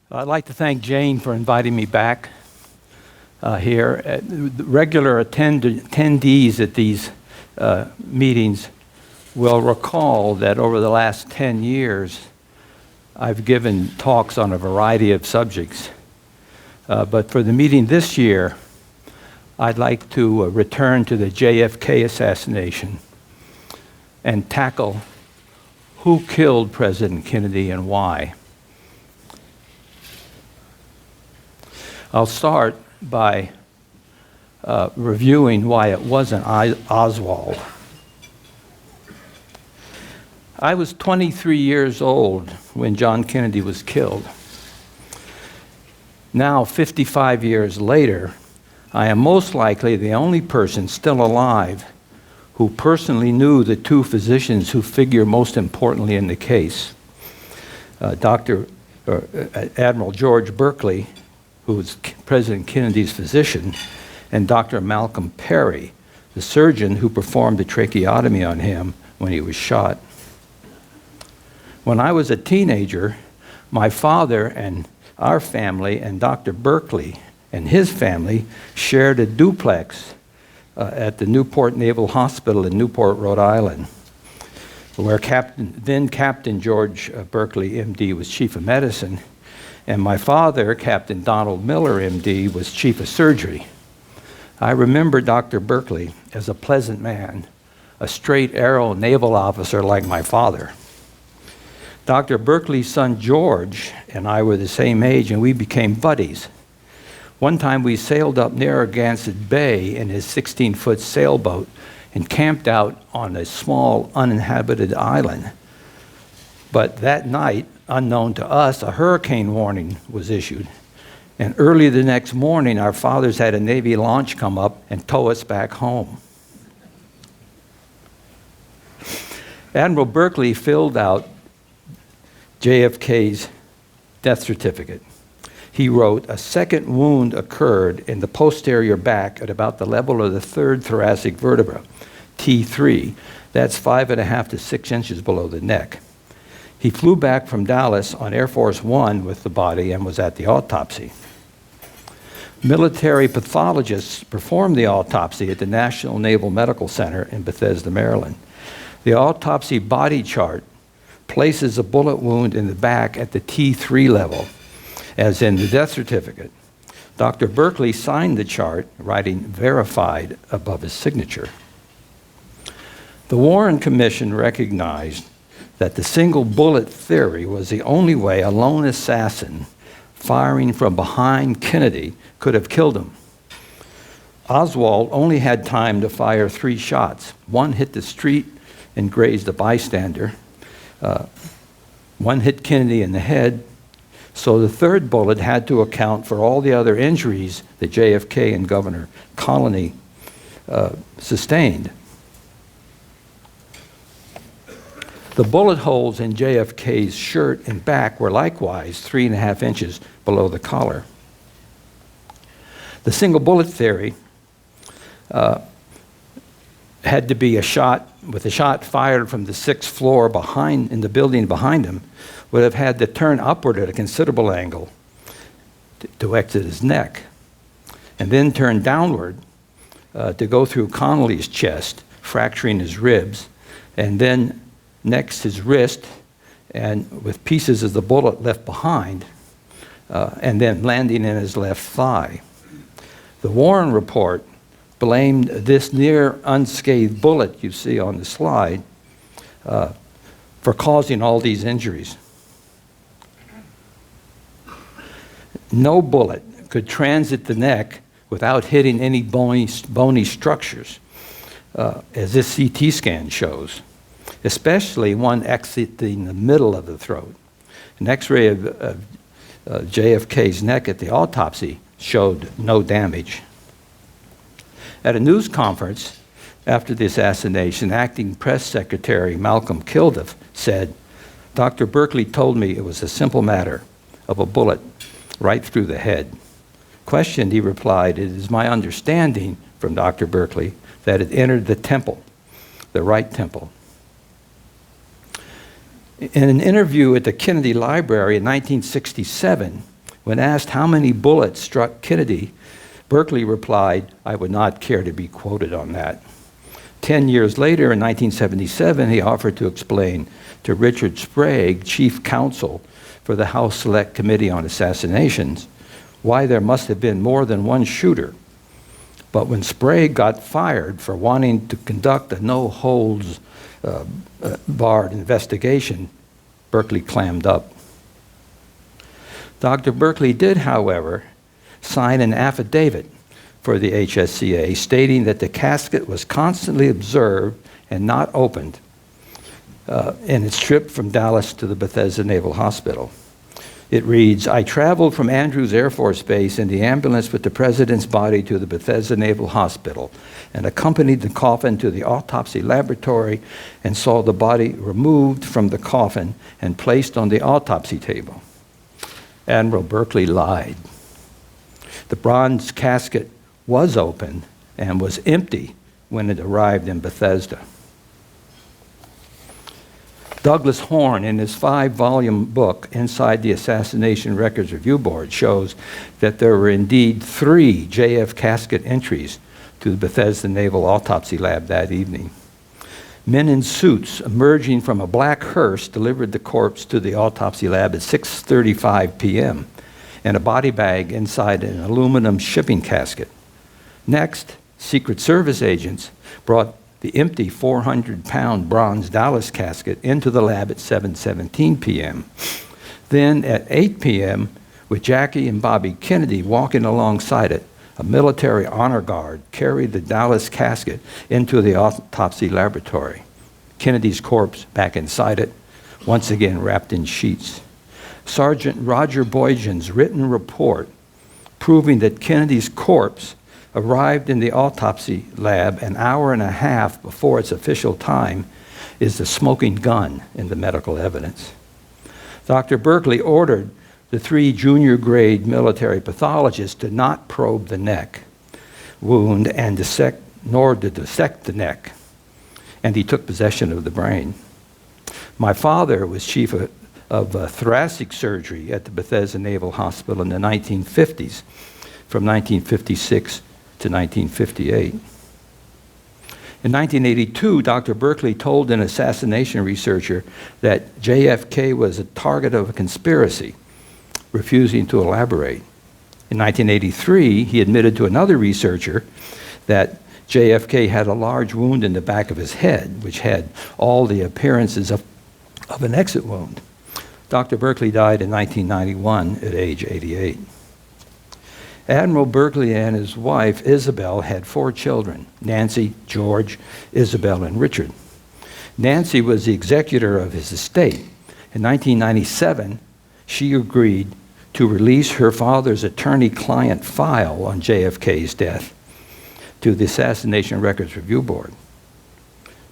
I'd like to thank Jane for inviting me back here. The regular attendees at these meetings will recall that over the last 10 years, I've given talks on a variety of subjects. But for the meeting this year, I'd like to return to the JFK assassination and tackle who killed President Kennedy and why. I'll start by reviewing why it wasn't Oswald. I was 23 years old when John Kennedy was killed. Now, 55 years later, I am most likely the only person still alive who personally knew the two physicians who figure most importantly in the case. Admiral George Berkeley, who was President Kennedy's physician, and Dr. Malcolm Perry, the surgeon who performed the tracheotomy on him when he was shot. When I was a teenager, my father and our family and Dr. Berkeley and his family shared a duplex at the Newport Naval Hospital in Newport, Rhode Island, where then Captain George Berkeley, MD, was chief of medicine, and my father, Captain Donald Miller, MD, was chief of surgery. I remember Dr. Berkeley as a pleasant man, a straight arrow naval officer like my father. Dr. Berkeley's son, George, and I were the same age, and we became buddies. One time we sailed up Narragansett Bay in his 16-foot sailboat and camped out on a small uninhabited island. But that night, unknown to us, a hurricane warning was issued. And early the next morning, our fathers had a Navy launch come up and tow us back home. Admiral Berkeley filled out JFK's death certificate. He wrote, "A second wound occurred in the posterior back at about the level of the third thoracic vertebra, T3. That's 5.5 to 6 inches below the neck. He flew back from Dallas on Air Force One with the body and was at the autopsy. Military pathologists performed the autopsy at the National Naval Medical Center in Bethesda, Maryland. The autopsy body chart places a bullet wound in the back at the T3 level, as in the death certificate. Dr. Berkeley signed the chart, writing verified above his signature. The Warren Commission recognized that the single bullet theory was the only way a lone assassin firing from behind Kennedy could have killed him. Oswald only had time to fire 3 shots. One hit the street and grazed a bystander. One hit Kennedy in the head. So the third bullet had to account for all the other injuries that JFK and Governor Connally sustained. The bullet holes in JFK's shirt and back were likewise 3.5 inches below the collar. The single bullet theory had to be a shot fired from the 6th floor in the building behind him, would have had to turn upward at a considerable angle to exit his neck, and then turn downward to go through Connally's chest, fracturing his ribs, and then next his wrist, and with pieces of the bullet left behind, and then landing in his left thigh. The Warren report blamed this near unscathed bullet you see on the slide for causing all these injuries. No bullet could transit the neck without hitting any bony structures, as this CT scan shows, especially one exiting the middle of the throat. An X-ray of JFK's neck at the autopsy showed no damage. At a news conference after the assassination, acting press secretary Malcolm Kilduff said, "Dr. Berkeley told me it was a simple matter of a bullet right through the head." Questioned, he replied, "It is my understanding from Dr. Berkeley that it entered the temple, the right temple." In an interview at the Kennedy Library in 1967, When asked how many bullets struck Kennedy, Berkeley replied, "I would not care to be quoted on that." 10 years later, in 1977, he offered to explain to Richard Sprague, chief counsel for the House Select Committee on Assassinations, why there must have been more than one shooter. But when Sprague got fired for wanting to conduct a no-holds-barred investigation, Berkeley clammed up. Dr. Berkeley did, however, sign an affidavit for the HSCA stating that the casket was constantly observed and not opened in its trip from Dallas to the Bethesda Naval Hospital. It reads, "I traveled from Andrews Air Force Base in the ambulance with the President's body to the Bethesda Naval Hospital and accompanied the coffin to the autopsy laboratory and saw the body removed from the coffin and placed on the autopsy table." Admiral Berkeley lied. The bronze casket was open and was empty when it arrived in Bethesda. Douglas Horne, in his 5-volume book, Inside the Assassination Records Review Board, shows that there were indeed 3 JF casket entries to the Bethesda Naval Autopsy Lab that evening. Men in suits emerging from a black hearse delivered the corpse to the autopsy lab at 6:35 p.m. and a body bag inside an aluminum shipping casket. Next, Secret Service agents brought the empty 400-pound bronze Dallas casket into the lab at 7:17 p.m. Then at 8 p.m., with Jackie and Bobby Kennedy walking alongside it, a military honor guard carried the Dallas casket into the autopsy laboratory. Kennedy's corpse back inside it, once again wrapped in sheets. Sergeant Roger Boyjan's written report proving that Kennedy's corpse arrived in the autopsy lab an hour and a half before its official time is the smoking gun in the medical evidence. Dr. Berkeley ordered the 3 junior-grade military pathologists to not probe the neck wound and nor to dissect the neck, and he took possession of the brain. My father was chief of thoracic surgery at the Bethesda Naval Hospital in the 1950s, from 1956 to 1958. In 1982, Dr. Berkeley told an assassination researcher that JFK was a target of a conspiracy, refusing to elaborate. In 1983, he admitted to another researcher that JFK had a large wound in the back of his head, which had all the appearances of an exit wound. Dr. Berkeley died in 1991 at age 88. Admiral Berkeley and his wife, Isabel, had 4 children: Nancy, George, Isabel, and Richard. Nancy was the executor of his estate. In 1997, she agreed to release her father's attorney-client file on JFK's death to the Assassination Records Review Board.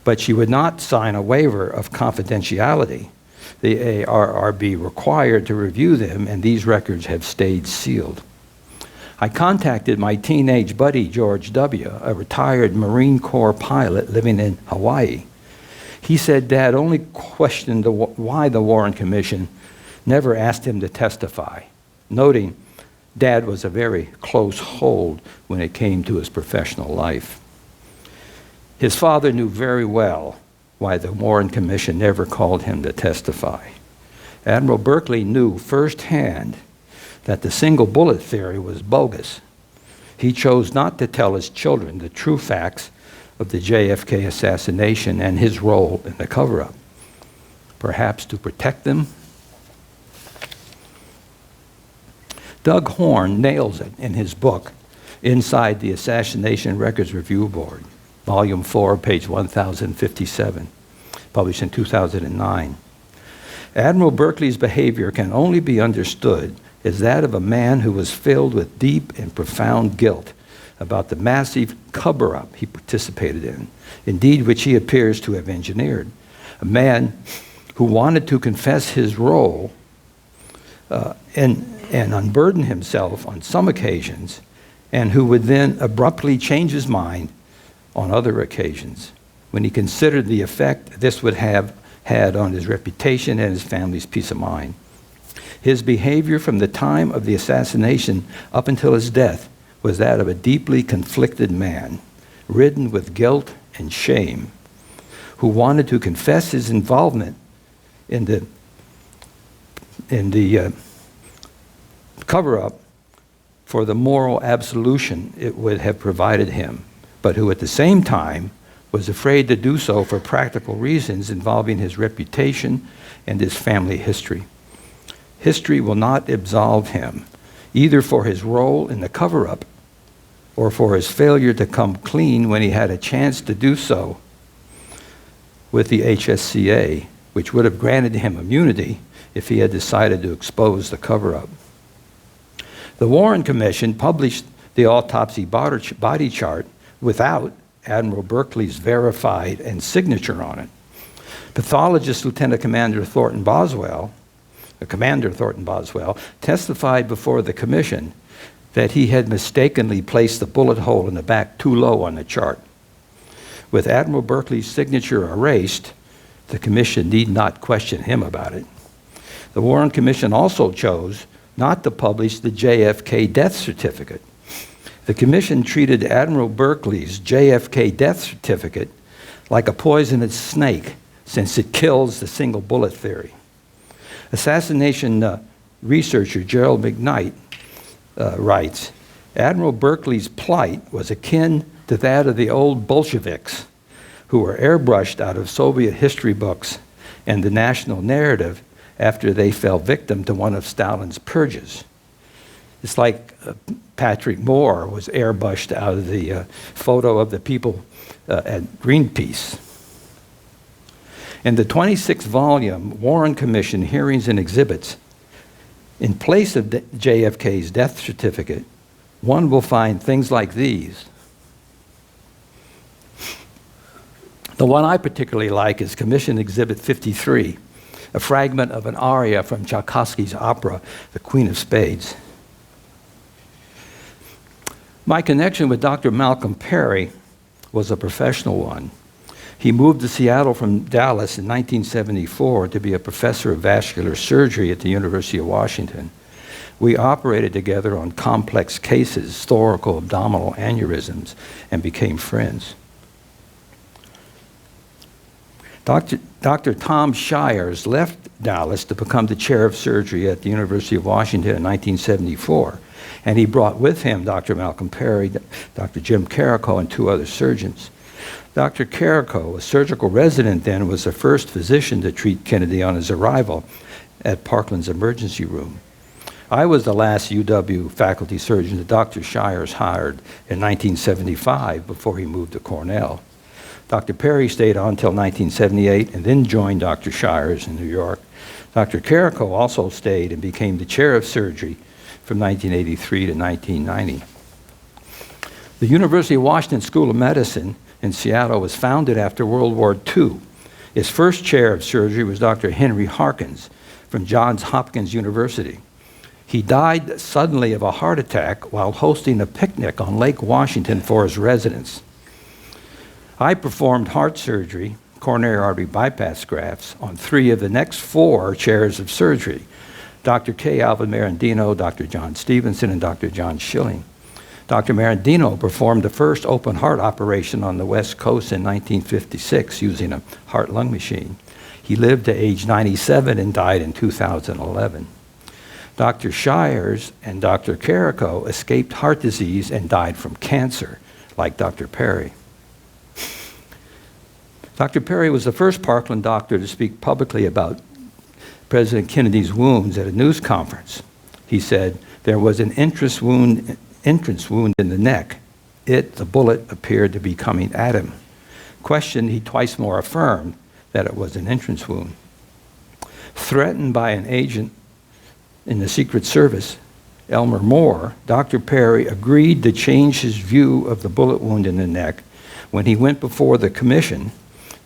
But she would not sign a waiver of confidentiality. The ARRB required to review them, and these records have stayed sealed. I contacted my teenage buddy, George W., a retired Marine Corps pilot living in Hawaii. He said Dad only questioned why the Warren Commission never asked him to testify, noting Dad was a very close hold when it came to his professional life. His father knew very well why the Warren Commission never called him to testify. Admiral Berkeley knew firsthand that the single bullet theory was bogus. He chose not to tell his children the true facts of the JFK assassination and his role in the cover-up, perhaps to protect them. Doug Horne nails it in his book, Inside the Assassination Records Review Board, Volume 4, page 1057, published in 2009. Admiral Berkeley's behavior can only be understood as that of a man who was filled with deep and profound guilt about the massive cover-up he participated in, indeed which he appears to have engineered. A man who wanted to confess his role and unburden himself on some occasions, and who would then abruptly change his mind on other occasions when he considered the effect this would have had on his reputation and his family's peace of mind. His behavior from the time of the assassination up until his death was that of a deeply conflicted man, ridden with guilt and shame, who wanted to confess his involvement in the cover-up for the moral absolution it would have provided him, but who at the same time was afraid to do so for practical reasons involving his reputation and his family history. History will not absolve him, either for his role in the cover-up or for his failure to come clean when he had a chance to do so with the HSCA, which would have granted him immunity if he had decided to expose the cover-up. The Warren Commission published the autopsy body chart without Admiral Berkeley's verified and signature on it. Pathologist Lieutenant Commander Thornton Boswell, Commander Thornton Boswell, testified before the commission that he had mistakenly placed the bullet hole in the back too low on the chart. With Admiral Berkeley's signature erased, the commission need not question him about it. The Warren Commission also chose not to publish the JFK death certificate. The commission treated Admiral Berkeley's JFK death certificate like a poisonous snake, since it kills the single bullet theory. Assassination researcher Gerald McKnight writes, Admiral Berkeley's plight was akin to that of the old Bolsheviks, who were airbrushed out of Soviet history books and the national narrative after they fell victim to one of Stalin's purges. It's like Patrick Moore was airbrushed out of the photo of the people at Greenpeace. In the 26-volume Warren Commission Hearings and Exhibits, in place of JFK's death certificate, one will find things like these. The one I particularly like is Commission Exhibit 53, a fragment of an aria from Tchaikovsky's opera, The Queen of Spades. My connection with Dr. Malcolm Perry was a professional one. He moved to Seattle from Dallas in 1974 to be a professor of vascular surgery at the University of Washington. We operated together on complex cases, thoracoabdominal aneurysms, and became friends. Dr. Tom Shires left Dallas to become the chair of surgery at the University of Washington in 1974, and he brought with him Dr. Malcolm Perry, Dr. Jim Carrico, and two other surgeons. Dr. Carrico, a surgical resident then, was the first physician to treat Kennedy on his arrival at Parkland's emergency room. I was the last UW faculty surgeon that Dr. Shires hired in 1975 before he moved to Cornell. Dr. Perry stayed on until 1978 and then joined Dr. Shires in New York. Dr. Carrico also stayed and became the chair of surgery from 1983 to 1990. The University of Washington School of Medicine in Seattle was founded after World War II. Its first chair of surgery was Dr. Henry Harkins from Johns Hopkins University. He died suddenly of a heart attack while hosting a picnic on Lake Washington for his residents. I performed heart surgery, coronary artery bypass grafts, on 3 of the next 4 chairs of surgery: Dr. K. Alvin Marandino, Dr. John Stevenson, and Dr. John Schilling. Dr. Marandino performed the first open heart operation on the West Coast in 1956 using a heart-lung machine. He lived to age 97 and died in 2011. Dr. Shires and Dr. Carrico escaped heart disease and died from cancer, like Dr. Perry. Dr. Perry was the first Parkland doctor to speak publicly about President Kennedy's wounds at a news conference. He said, "There was an entrance wound in the neck. The bullet appeared to be coming at him." Questioned, he twice more affirmed that it was an entrance wound. Threatened by an agent in the Secret Service, Elmer Moore, Dr. Perry agreed to change his view of the bullet wound in the neck when he went before the commission,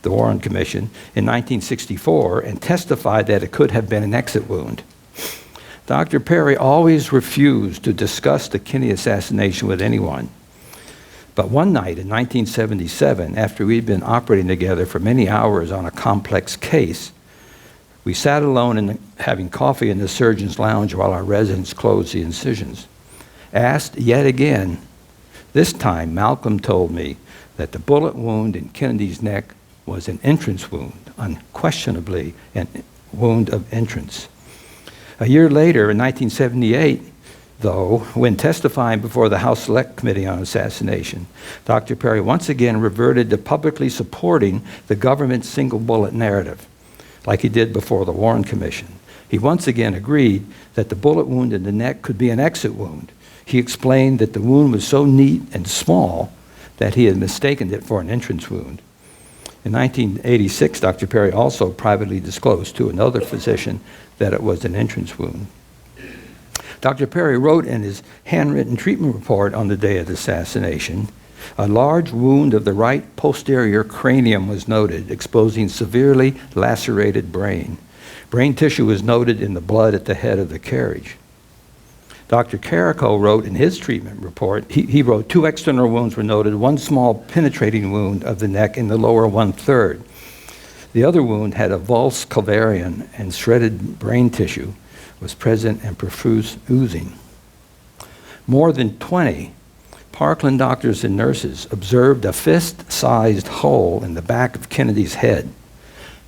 the Warren Commission, in 1964 and testified that it could have been an exit wound. Dr. Perry always refused to discuss the Kennedy assassination with anyone. But one night in 1977, after we'd been operating together for many hours on a complex case, We sat alone having coffee in the surgeon's lounge while our residents closed the incisions. Asked yet again, this time Malcolm told me that the bullet wound in Kennedy's neck was an entrance wound, unquestionably a wound of entrance. A year later, in 1978, though, when testifying before the House Select Committee on Assassination, Dr. Perry once again reverted to publicly supporting the government's single bullet narrative, like he did before the Warren Commission. He once again agreed that the bullet wound in the neck could be an exit wound. He explained that the wound was so neat and small that he had mistaken it for an entrance wound. In 1986, Dr. Perry also privately disclosed to another physician that it was an entrance wound. Dr. Perry wrote in his handwritten treatment report on the day of the assassination, a large wound of the right posterior cranium was noted, exposing severely lacerated brain. Brain tissue was noted in the blood at the head of the carriage. Dr. Carrico wrote in his treatment report, he wrote 2 external wounds were noted, 1 small penetrating wound of the neck in the lower 1/3. The other wound had a vulse calvarium and shredded brain tissue was present and profuse oozing. More than 20 Parkland doctors and nurses observed a fist-sized hole in the back of Kennedy's head.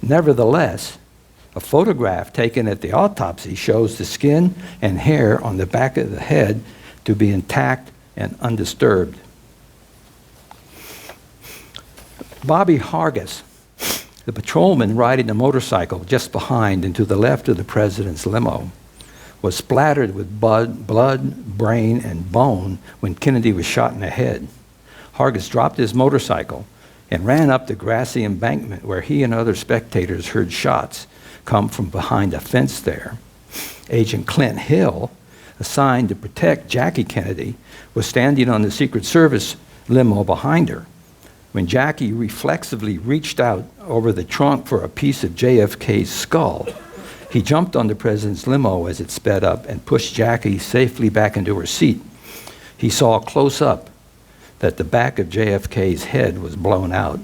Nevertheless, a photograph taken at the autopsy shows the skin and hair on the back of the head to be intact and undisturbed. Bobby Hargis, the patrolman riding a motorcycle just behind and to the left of the president's limo, was splattered with blood, brain, and bone when Kennedy was shot in the head. Hargis dropped his motorcycle and ran up the grassy embankment where he and other spectators heard shots come from behind a fence there. Agent Clint Hill, assigned to protect Jackie Kennedy, was standing on the Secret Service limo behind her. When Jackie reflexively reached out over the trunk for a piece of JFK's skull, he jumped on the president's limo as it sped up and pushed Jackie safely back into her seat. He saw close up that the back of JFK's head was blown out.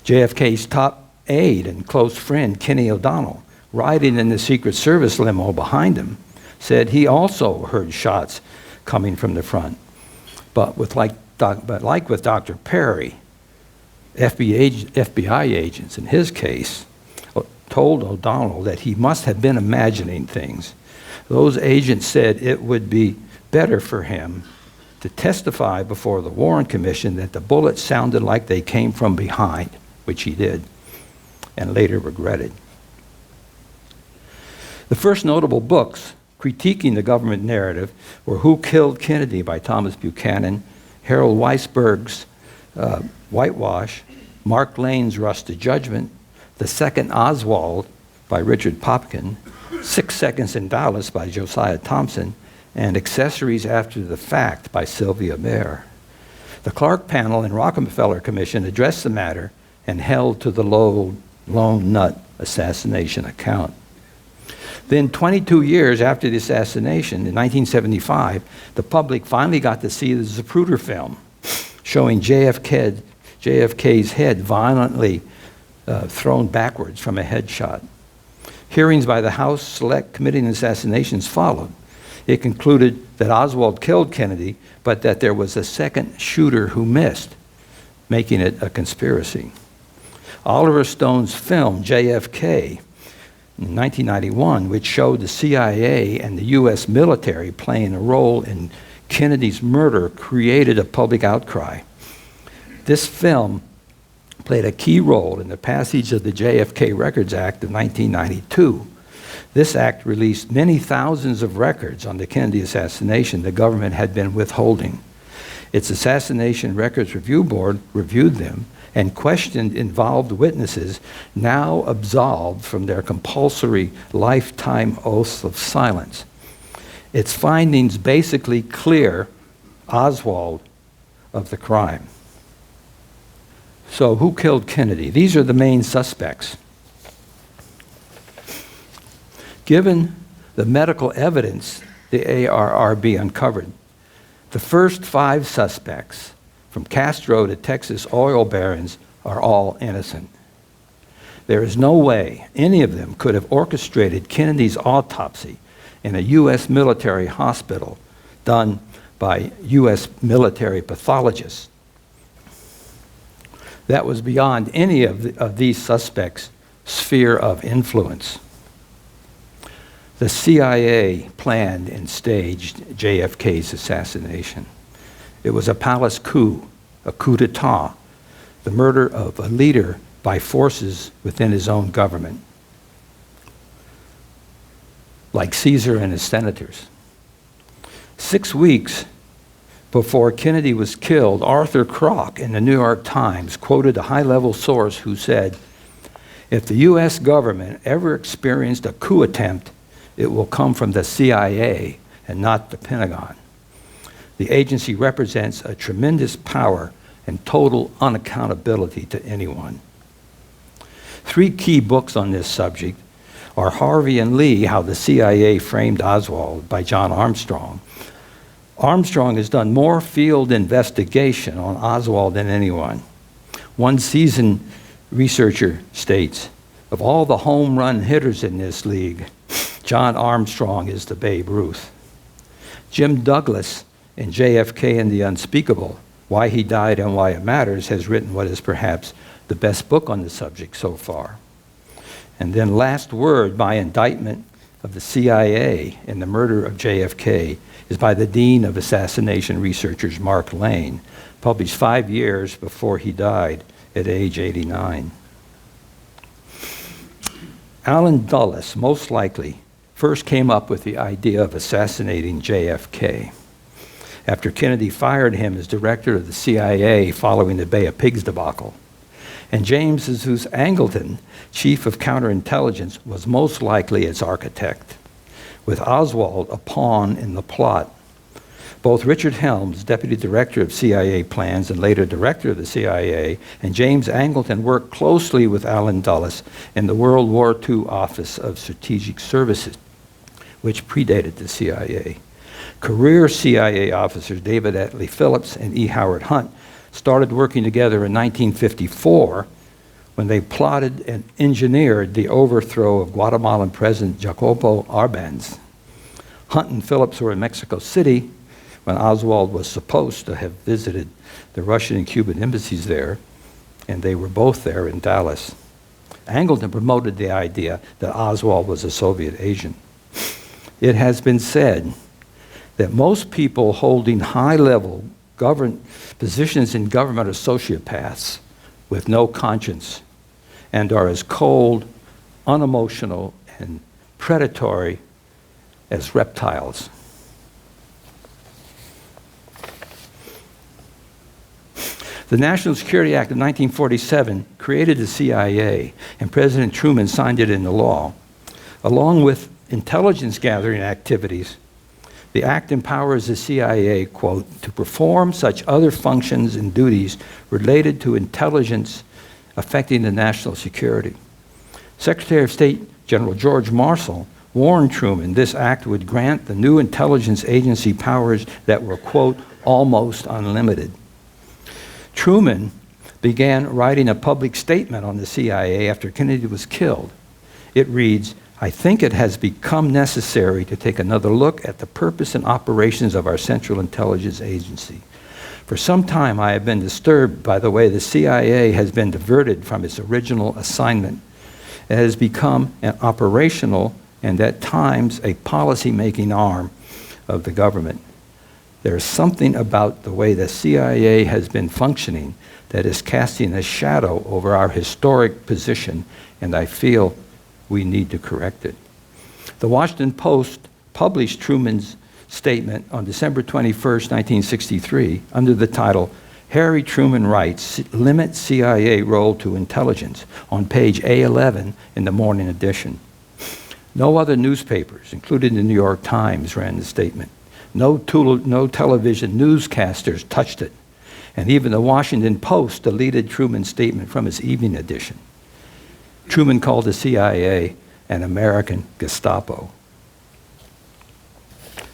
JFK's top aide and close friend, Kenny O'Donnell, riding in the Secret Service limo behind him, said he also heard shots coming from the front. But like with Dr. Perry, FBI agents in his case told O'Donnell that he must have been imagining things. Those agents said it would be better for him to testify before the Warren Commission that the bullets sounded like they came from behind, which he did, and later regretted. The first notable books critiquing the government narrative were Who Killed Kennedy by Thomas Buchanan, Harold Weisberg's Whitewash, Mark Lane's Rush to Judgment, The Second Oswald by Richard Popkin, 6 Seconds in Dallas by Josiah Thompson, and Accessories After the Fact by Sylvia Mayer. The Clark panel and Rockefeller Commission addressed the matter and held to the lone nut assassination account. Then 22 years after the assassination, in 1975, the public finally got to see the Zapruder film showing JFK's head violently thrown backwards from a headshot. Hearings by the House Select Committee on Assassinations followed. It concluded that Oswald killed Kennedy, but that there was a second shooter who missed, making it a conspiracy. Oliver Stone's film, JFK, in 1991, which showed the CIA and the U.S. military playing a role in Kennedy's murder, created a public outcry. This film played a key role in the passage of the JFK Records Act of 1992. This act released many thousands of records on the Kennedy assassination the government had been withholding. Its Assassination Records Review Board reviewed them and questioned involved witnesses now absolved from their compulsory lifetime oaths of silence. Its findings basically clear Oswald of the crime. So who killed Kennedy? These are the main suspects. Given the medical evidence the ARRB uncovered, the first 5 suspects, from Castro to Texas oil barons, are all innocent. There is no way any of them could have orchestrated Kennedy's autopsy in a U.S. military hospital done by U.S. military pathologists. That was beyond any of these suspects' sphere of influence. The CIA planned and staged JFK's assassination. It was a palace coup, a coup d'etat, the murder of a leader by forces within his own government, like Caesar and his senators. 6 weeks before Kennedy was killed, Arthur Kroc in the New York Times quoted a high-level source who said, "If the U.S. government ever experienced a coup attempt, it will come from the CIA and not the Pentagon. The agency represents a tremendous power and total unaccountability to anyone." 3 key books on this subject are Harvey and Lee, How the CIA Framed Oswald by John Armstrong. Armstrong has done more field investigation on Oswald than anyone. One seasoned researcher states, of all the home run hitters in this league, John Armstrong is the Babe Ruth. Jim Douglas in JFK and the Unspeakable, Why He Died and Why It Matters, has written what is perhaps the best book on the subject so far. And then Last Word, My Indictment of the CIA in the Murder of JFK, is by the Dean of Assassination Researchers, Mark Lane, published 5 years before he died at age 89. Allen Dulles, most likely, first came up with the idea of assassinating JFK after Kennedy fired him as director of the CIA following the Bay of Pigs debacle. And James Jesus Angleton, chief of counterintelligence, was most likely its architect, with Oswald a pawn in the plot. Both Richard Helms, deputy director of CIA plans and later director of the CIA, and James Angleton worked closely with Allen Dulles in the World War II Office of Strategic Services, which predated the CIA. Career CIA officers David Atlee Phillips and E. Howard Hunt started working together in 1954 when they plotted and engineered the overthrow of Guatemalan President Jacobo Arbenz. Hunt and Phillips were in Mexico City when Oswald was supposed to have visited the Russian and Cuban embassies there, and they were both there in Dallas. Angleton promoted the idea that Oswald was a Soviet agent. It has been said that most people holding high-level positions in government are sociopaths with no conscience and are as cold, unemotional, and predatory as reptiles. The National Security Act of 1947 created the CIA, and President Truman signed it into law. Along with intelligence gathering activities, the act empowers the CIA, quote, to perform such other functions and duties related to intelligence affecting the national security. Secretary of State General George Marshall warned Truman this act would grant the new intelligence agency powers that were, quote, almost unlimited. Truman began writing a public statement on the CIA after Kennedy was killed. It reads, I think it has become necessary to take another look at the purpose and operations of our Central Intelligence Agency. For some time, I have been disturbed by the way the CIA has been diverted from its original assignment. It has become an operational and at times a policy-making arm of the government. There is something about the way the CIA has been functioning that is casting a shadow over our historic position, and I feel we need to correct it. The Washington Post published Truman's statement on December 21st, 1963, under the title, Harry Truman Writes, Limit CIA Role to Intelligence, on page A11 in the morning edition. No other newspapers, including the New York Times, ran the statement. No television newscasters touched it, and even the Washington Post deleted Truman's statement from its evening edition. Truman called the CIA an American Gestapo.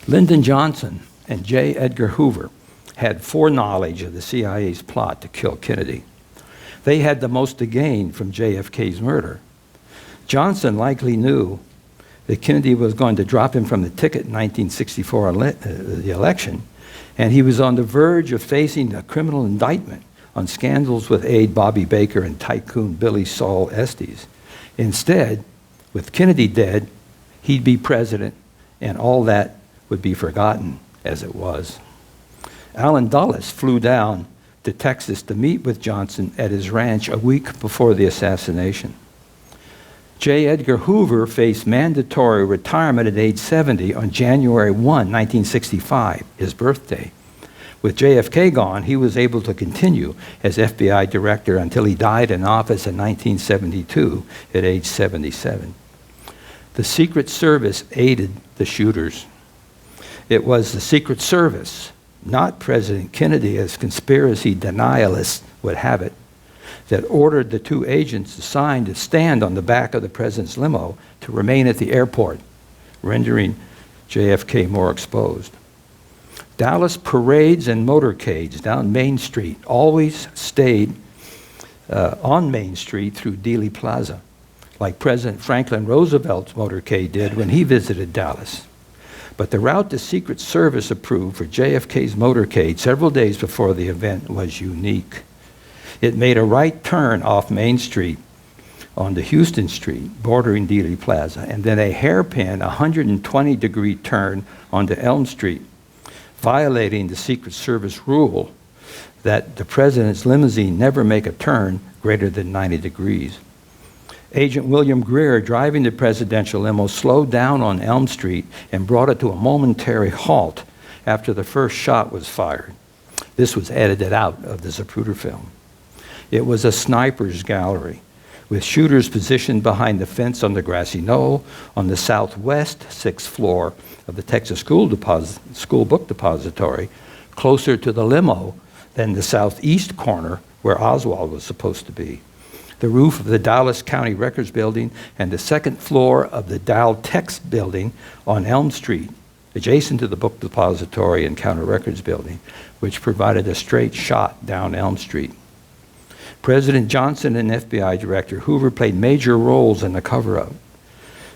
Lyndon Johnson and J. Edgar Hoover had foreknowledge of the CIA's plot to kill Kennedy. They had the most to gain from JFK's murder. Johnson likely knew that Kennedy was going to drop him from the ticket in 1964 the election, and he was on the verge of facing a criminal indictment on scandals with aide Bobby Baker and tycoon Billy Saul Estes. Instead, with Kennedy dead, he'd be president, and all that would be forgotten as it was. Allen Dulles flew down to Texas to meet with Johnson at his ranch a week before the assassination. J. Edgar Hoover faced mandatory retirement at age 70 on January 1, 1965, his birthday. With JFK gone, he was able to continue as FBI director until he died in office in 1972 at age 77. The Secret Service aided the shooters. It was the Secret Service, not President Kennedy, as conspiracy denialists would have it, that ordered the two agents assigned to stand on the back of the president's limo to remain at the airport, rendering JFK more exposed. Dallas parades and motorcades down Main Street always stayed on Main Street through Dealey Plaza, like President Franklin Roosevelt's motorcade did when he visited Dallas. But the route the Secret Service approved for JFK's motorcade several days before the event was unique. It made a right turn off Main Street onto Houston Street, bordering Dealey Plaza, and then a hairpin 120-degree turn onto Elm Street, violating the Secret Service rule that the president's limousine never make a turn greater than 90 degrees. Agent William Greer, driving the presidential limo, slowed down on Elm Street and brought it to a momentary halt after the first shot was fired. This was edited out of the Zapruder film. It was a sniper's gallery, with shooters positioned behind the fence on the grassy knoll on the southwest 6th floor of the Texas School Book Depository, closer to the limo than the southeast corner where Oswald was supposed to be. The roof of the Dallas County Records Building and the second floor of the Dow Tex Building on Elm Street, adjacent to the Book Depository and County Records Building, which provided a straight shot down Elm Street. President Johnson and FBI Director Hoover played major roles in the cover-up.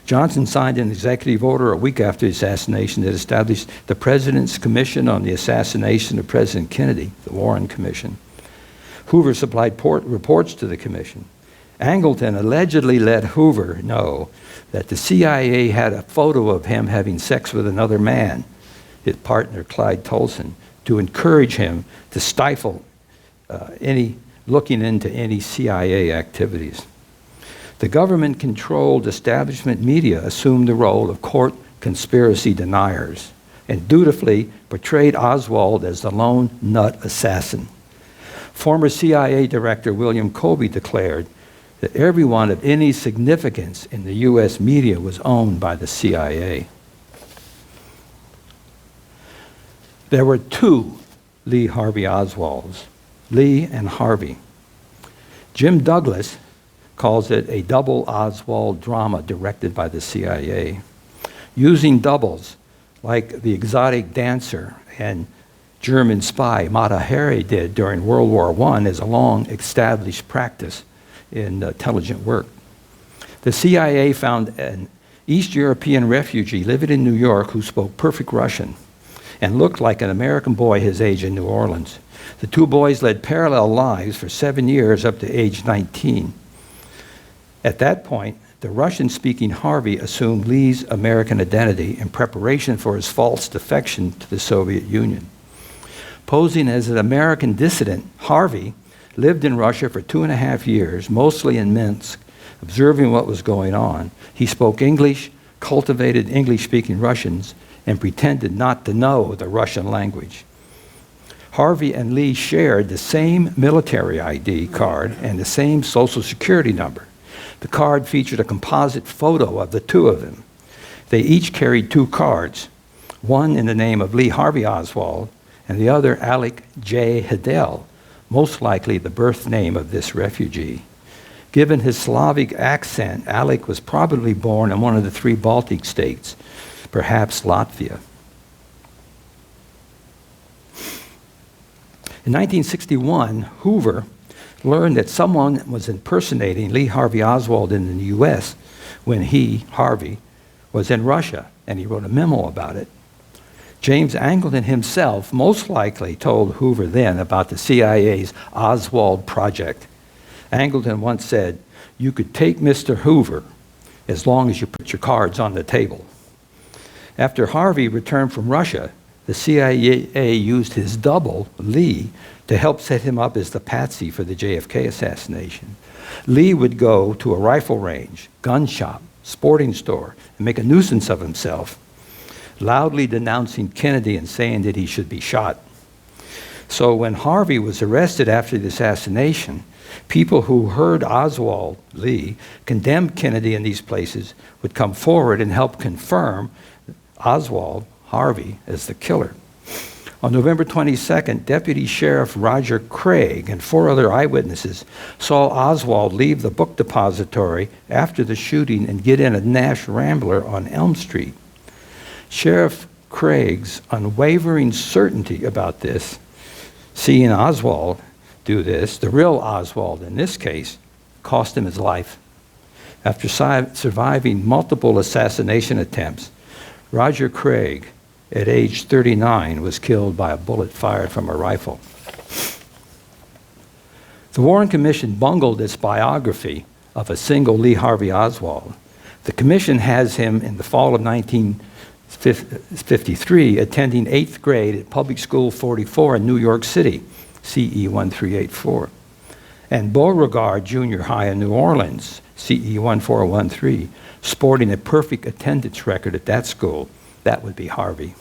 Johnson signed an executive order a week after the assassination that established the President's Commission on the Assassination of President Kennedy, the Warren Commission. Hoover supplied reports to the commission. Angleton allegedly let Hoover know that the CIA had a photo of him having sex with another man, his partner Clyde Tolson, to encourage him to stifle looking into any CIA activities. The government-controlled establishment media assumed the role of court conspiracy deniers and dutifully portrayed Oswald as the lone nut assassin. Former CIA Director William Colby declared that everyone of any significance in the U.S. media was owned by the CIA. There were two Lee Harvey Oswalds, Lee and Harvey. Jim Douglas calls it a double Oswald drama directed by the CIA, using doubles like the exotic dancer and German spy Mata Hari did during World War I as a long-established practice in intelligent work. The CIA found an East European refugee living in New York who spoke perfect Russian and looked like an American boy his age in New Orleans. The two boys led parallel lives for 7 years up to age 19. At that point, the Russian-speaking Harvey assumed Lee's American identity in preparation for his false defection to the Soviet Union. Posing as an American dissident, Harvey lived in Russia for 2.5 years, mostly in Minsk, observing what was going on. He spoke English, cultivated English-speaking Russians, and pretended not to know the Russian language. Harvey and Lee shared the same military ID card and the same Social Security number. The card featured a composite photo of the two of them. They each carried 2 cards, one in the name of Lee Harvey Oswald and the other Alec J. Hidell, most likely the birth name of this refugee. Given his Slavic accent, Alec was probably born in one of the 3 Baltic states, perhaps Latvia. In 1961, Hoover learned that someone was impersonating Lee Harvey Oswald in the U.S. when he, Harvey, was in Russia, and he wrote a memo about it. James Angleton himself most likely told Hoover then about the CIA's Oswald project. Angleton once said, "You could take Mr. Hoover as long as you put your cards on the table." After Harvey returned from Russia, the CIA used his double, Lee, to help set him up as the patsy for the JFK assassination. Lee would go to a rifle range, gun shop, sporting store, and make a nuisance of himself, loudly denouncing Kennedy and saying that he should be shot. So when Harvey was arrested after the assassination, people who heard Oswald, Lee, condemn Kennedy in these places would come forward and help confirm Oswald, Harvey, as the killer. On November 22nd, Deputy Sheriff Roger Craig and 4 other eyewitnesses saw Oswald leave the book depository after the shooting and get in a Nash Rambler on Elm Street. Sheriff Craig's unwavering certainty about this, seeing Oswald do this, the real Oswald in this case, cost him his life. After surviving multiple assassination attempts, Roger Craig, at age 39, was killed by a bullet fired from a rifle. The Warren Commission bungled its biography of a single Lee Harvey Oswald. The commission has him in the fall of 1953 attending 8th grade at Public School 44 in New York City, CE 1384, and Beauregard Junior High in New Orleans, CE 1413, sporting a perfect attendance record at that school. That would be Harvey.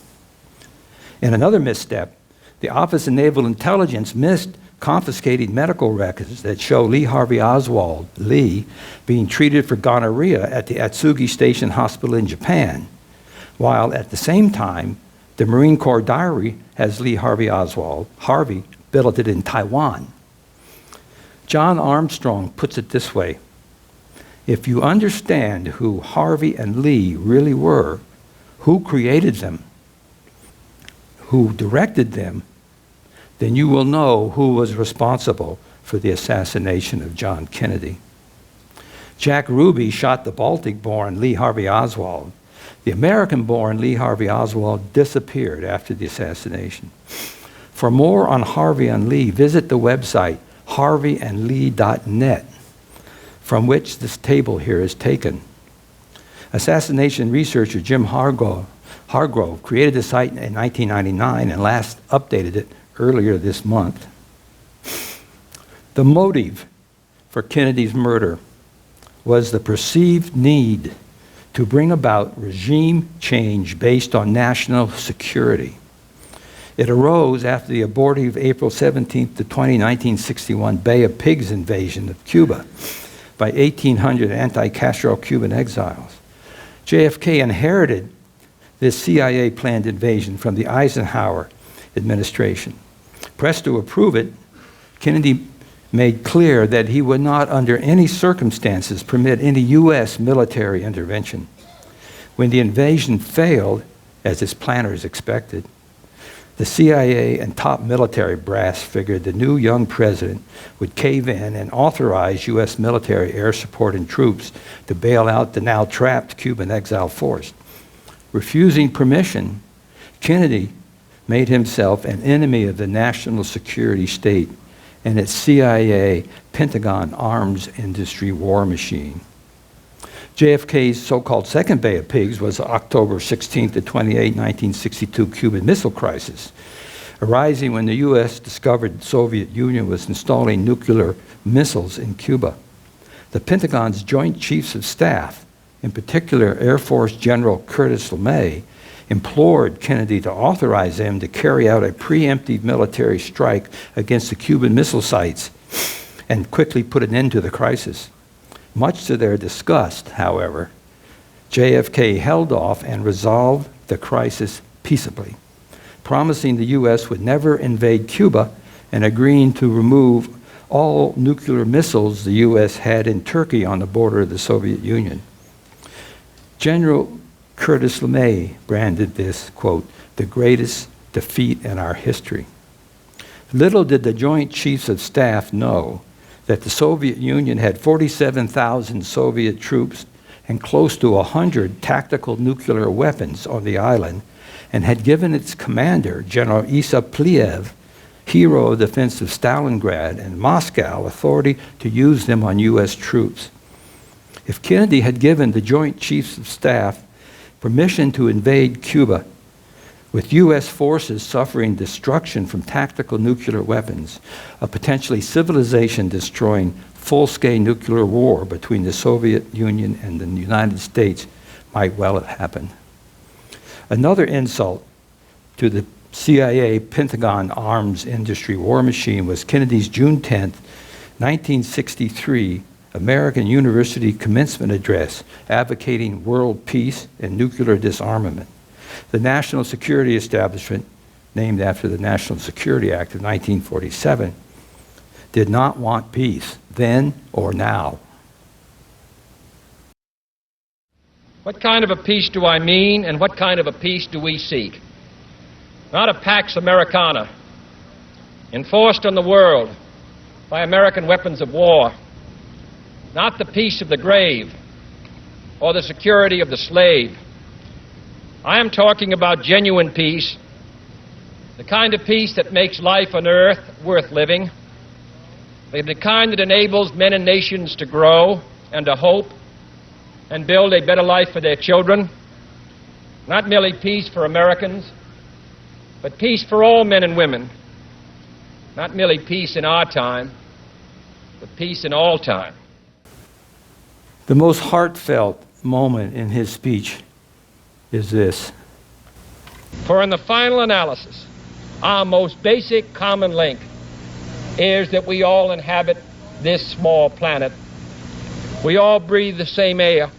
In another misstep, the Office of Naval Intelligence missed confiscating medical records that show Lee Harvey Oswald, Lee, being treated for gonorrhea at the Atsugi Station Hospital in Japan, while at the same time, the Marine Corps diary has Lee Harvey Oswald, Harvey, billeted in Taiwan. John Armstrong puts it this way: if you understand who Harvey and Lee really were, who created them, who directed them, then you will know who was responsible for the assassination of John Kennedy. Jack Ruby shot the Baltic-born Lee Harvey Oswald. The American-born Lee Harvey Oswald disappeared after the assassination. For more on Harvey and Lee, visit the website harveyandlee.net, from which this table here is taken. Assassination researcher Jim Hargrove created the site in 1999 and last updated it earlier this month. The motive for Kennedy's murder was the perceived need to bring about regime change based on national security. It arose after the abortive April 17th to 20, 1961 Bay of Pigs invasion of Cuba by 1,800 anti-Castro Cuban exiles. JFK inherited this CIA-planned invasion from the Eisenhower administration. Pressed to approve it, Kennedy made clear that he would not under any circumstances permit any U.S. military intervention. When the invasion failed, as his planners expected, the CIA and top military brass figured the new young president would cave in and authorize U.S. military air support and troops to bail out the now trapped Cuban exile force. Refusing permission, Kennedy made himself an enemy of the national security state and its CIA Pentagon arms industry war machine. JFK's so-called second Bay of Pigs was October 16 to 28, 1962 Cuban Missile Crisis, arising when the U.S. discovered the Soviet Union was installing nuclear missiles in Cuba. The Pentagon's Joint Chiefs of Staff, in particular Air Force General Curtis LeMay, implored Kennedy to authorize them to carry out a preemptive military strike against the Cuban missile sites and quickly put an end to the crisis. Much to their disgust, however, JFK held off and resolved the crisis peaceably, promising the U.S. would never invade Cuba and agreeing to remove all nuclear missiles the U.S. had in Turkey on the border of the Soviet Union. General Curtis LeMay branded this, quote, the greatest defeat in our history. Little did the Joint Chiefs of Staff know that the Soviet Union had 47,000 Soviet troops and close to 100 tactical nuclear weapons on the island, and had given its commander, General Isa Pliev, hero of the defense of Stalingrad and Moscow, authority to use them on U.S. troops. If Kennedy had given the Joint Chiefs of Staff permission to invade Cuba, with U.S. forces suffering destruction from tactical nuclear weapons, a potentially civilization-destroying full-scale nuclear war between the Soviet Union and the United States might well have happened. Another insult to the CIA Pentagon arms industry war machine was Kennedy's June 10, 1963, American University commencement address advocating world peace and nuclear disarmament. The national security establishment, named after the National Security Act of 1947, did not want peace then or now. What kind of a peace do I mean, and what kind of a peace do we seek? Not a Pax Americana, enforced on the world by American weapons of war. Not the peace of the grave or the security of the slave. I am talking about genuine peace, the kind of peace that makes life on earth worth living, the kind that enables men and nations to grow and to hope and build a better life for their children. Not merely peace for Americans, but peace for all men and women. Not merely peace in our time, but peace in all time. The most heartfelt moment in his speech is this. For in the final analysis, our most basic common link is that we all inhabit this small planet. We all breathe the same air.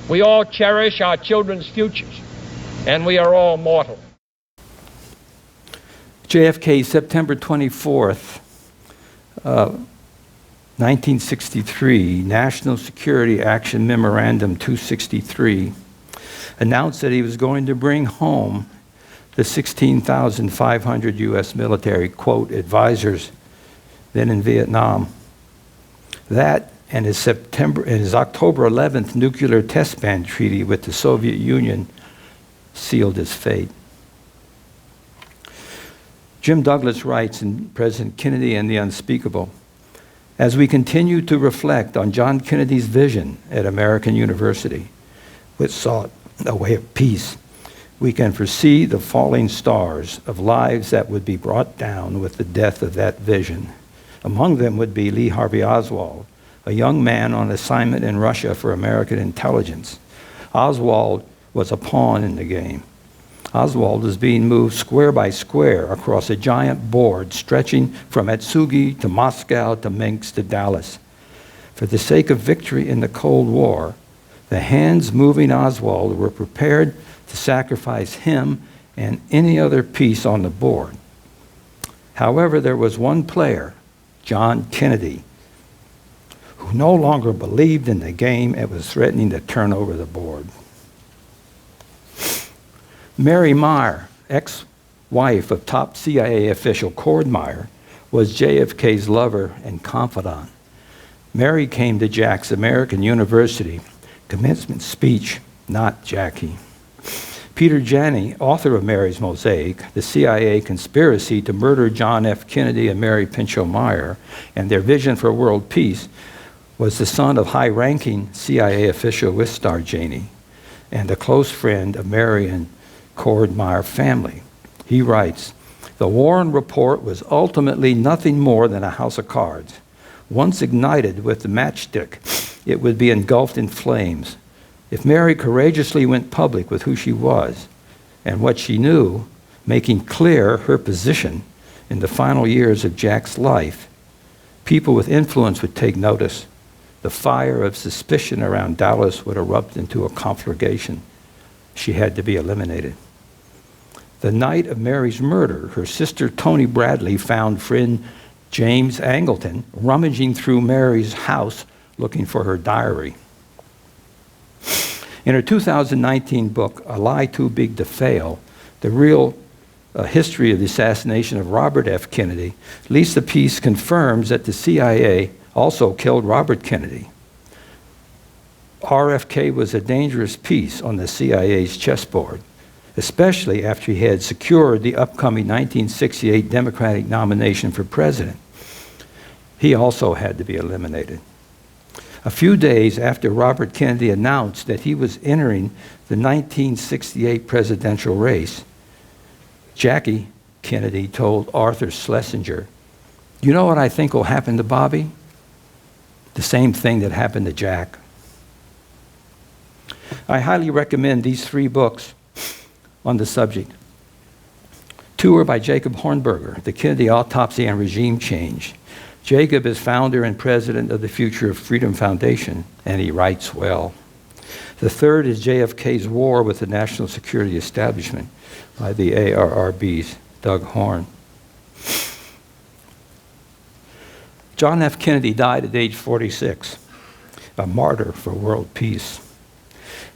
We all cherish our children's futures, and we are all mortal. JFK, September 24th, 1963, National Security Action Memorandum 263, announced that he was going to bring home the 16,500 U.S. military, quote, advisors then in Vietnam. That and his October 11th nuclear test ban treaty with the Soviet Union sealed his fate. Jim Douglas writes in President Kennedy and the Unspeakable, as we continue to reflect on John Kennedy's vision at American University, which sought a way of peace, we can foresee the falling stars of lives that would be brought down with the death of that vision. Among them would be Lee Harvey Oswald, a young man on assignment in Russia for American intelligence. Oswald was a pawn in the game. Oswald was being moved square by square across a giant board stretching from Atsugi to Moscow to Minsk to Dallas. For the sake of victory in the Cold War, the hands moving Oswald were prepared to sacrifice him and any other piece on the board. However, there was one player, John Kennedy, who no longer believed in the game and was threatening to turn over the board. Mary Meyer, ex-wife of top CIA official Cord Meyer, was JFK's lover and confidant. Mary came to Jack's American University commencement speech, not Jackie. Peter Janney, author of Mary's Mosaic, the CIA conspiracy to murder John F. Kennedy and Mary Pinchot Meyer, and their vision for world peace, was the son of high-ranking CIA official Wistar Janney and a close friend of Mary and Cord Meyer family. He writes, the Warren Report was ultimately nothing more than a house of cards. Once ignited with the matchstick, it would be engulfed in flames. If Mary courageously went public with who she was and what she knew, making clear her position in the final years of Jack's life, people with influence would take notice. The fire of suspicion around Dallas would erupt into a conflagration. She had to be eliminated. The night of Mary's murder, her sister Toni Bradley found friend James Angleton rummaging through Mary's house looking for her diary. In her 2019 book, A Lie Too Big to Fail, the real history of the assassination of Robert F. Kennedy, Lisa Pease confirms that the CIA also killed Robert Kennedy. RFK was a dangerous piece on the CIA's chessboard, especially after he had secured the upcoming 1968 Democratic nomination for president. He also had to be eliminated. A few days after Robert Kennedy announced that he was entering the 1968 presidential race, Jackie Kennedy told Arthur Schlesinger, "You know what I think will happen to Bobby? The same thing that happened to Jack." I highly recommend these 3 books on the subject. 2 are by Jacob Hornberger, The Kennedy Autopsy and Regime Change. Jacob is founder and president of the Future of Freedom Foundation, and he writes well. The 3rd is JFK's War with the National Security Establishment by the ARRB's Doug Horn. John F. Kennedy died at age 46, a martyr for world peace.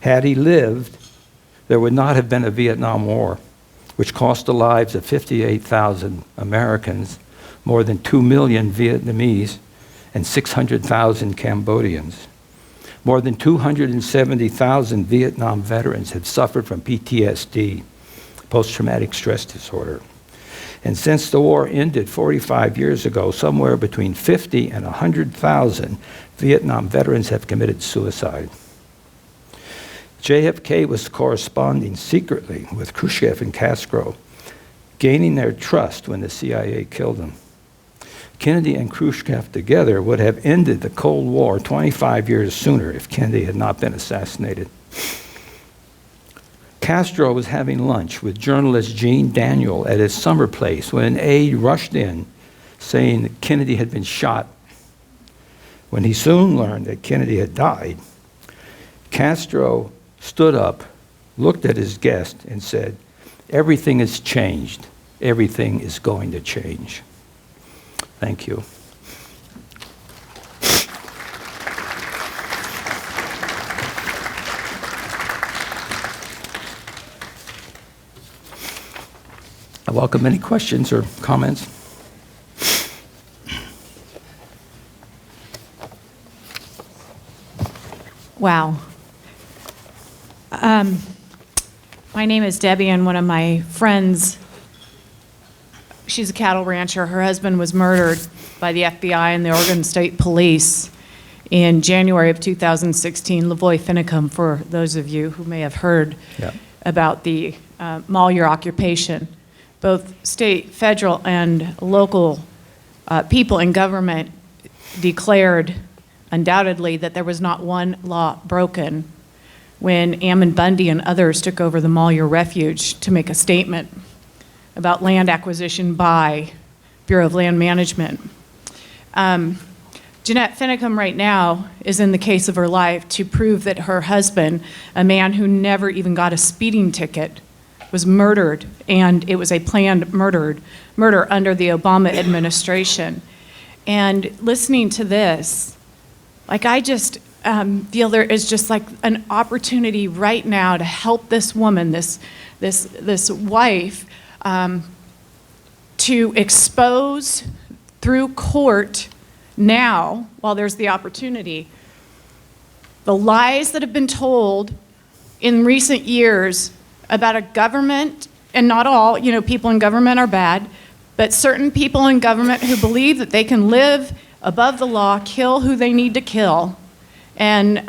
Had he lived, there would not have been a Vietnam War, which cost the lives of 58,000 Americans, more than 2 million Vietnamese, and 600,000 Cambodians. More than 270,000 Vietnam veterans have suffered from PTSD, post-traumatic stress disorder. And since the war ended 45 years ago, somewhere between 50 and 100,000 Vietnam veterans have committed suicide. JFK was corresponding secretly with Khrushchev and Castro, gaining their trust when the CIA killed him. Kennedy and Khrushchev together would have ended the Cold War 25 years sooner if Kennedy had not been assassinated. Castro was having lunch with journalist Gene Daniel at his summer place when an aide rushed in saying that Kennedy had been shot. When he soon learned that Kennedy had died, Castro stood up, looked at his guest, and said, "Everything has changed. Everything is going to change." Thank you. I welcome any questions or comments. Wow. My name is Debbie, and one of my friends, she's a cattle rancher. Her husband was murdered by the FBI and the Oregon State Police in January of 2016. Lavoy Finicum, for those of you who may have heard about the Malheur occupation. Both state, federal, and local people in government declared undoubtedly that there was not one law broken when Ammon Bundy and others took over the Malheur Refuge to make a statement about land acquisition by Bureau of Land Management. Jeanette Finicum right now is in the case of her life to prove that her husband, a man who never even got a speeding ticket, was murdered, and it was a planned murder under the Obama administration. And listening to this, like, I just feel there is just like an opportunity right now to help this woman, this wife, to expose through court now, while there's the opportunity, the lies that have been told in recent years about a government, and not all, people in government are bad, but certain people in government who believe that they can live above the law, kill who they need to kill. And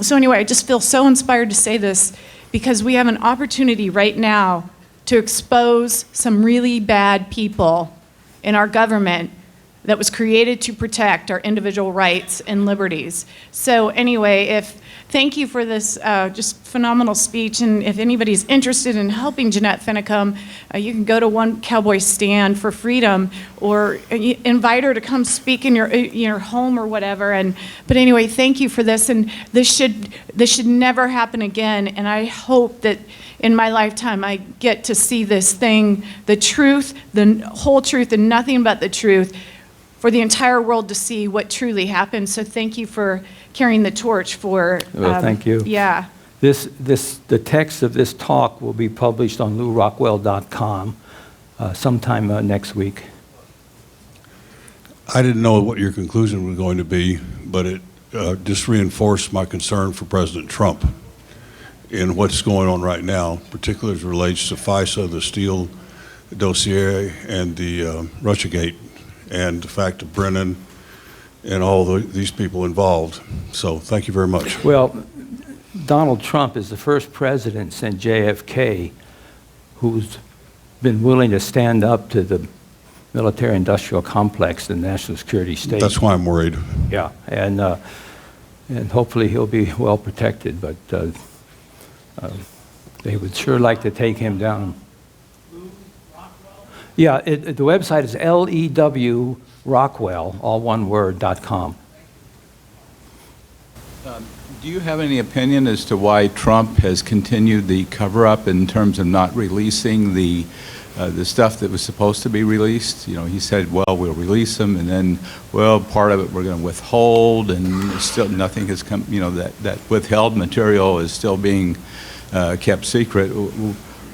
so anyway, I just feel so inspired to say this because we have an opportunity right now to expose some really bad people in our government that was created to protect our individual rights and liberties. So anyway, thank you for this just phenomenal speech, and if anybody's interested in helping Jeanette Finicum, you can go to One Cowboy Stand for Freedom, or invite her to come speak in your home or whatever. But anyway, thank you for this, and this should never happen again. And I hope that in my lifetime I get to see this thing, the truth, the whole truth, and nothing but the truth, for the entire world to see what truly happened. So thank you for carrying the torch for... Well, thank you. Yeah. The text of this talk will be published on LouRockwell.com sometime next week. I didn't know what your conclusion was going to be, but it just reinforced my concern for President Trump in what's going on right now, particularly as it relates to FISA, the Steele dossier, and the Russiagate, and the fact of Brennan and all these people involved. So thank you very much. Well, Donald Trump is the first president since JFK who's been willing to stand up to the military-industrial complex, the national security state. That's why I'm worried. Yeah, and hopefully he'll be well protected, but they would sure like to take him down. Yeah, the website is LEW.Rockwell, all one word, .com. Do you have any opinion as to why Trump has continued the cover-up in terms of not releasing the stuff that was supposed to be released? You know, he said, well, we'll release them, and then, well, part of it we're going to withhold, and still nothing has come, you know, that withheld material is still being kept secret.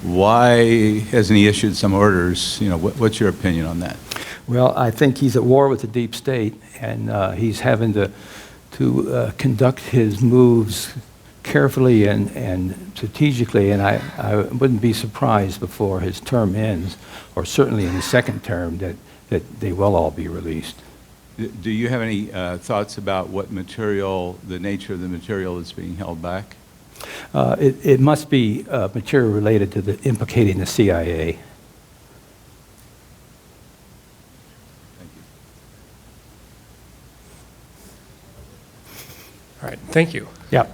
Why hasn't he issued some orders? You know, what's your opinion on that? Well, I think he's at war with the deep state, and he's having to conduct his moves carefully and strategically, and I wouldn't be surprised before his term ends, or certainly in his second term, that they will all be released. Do you have any thoughts about what material, the nature of the material that's being held back? It must be material related to implicating the CIA. Thank you. All right, thank you. Yeah.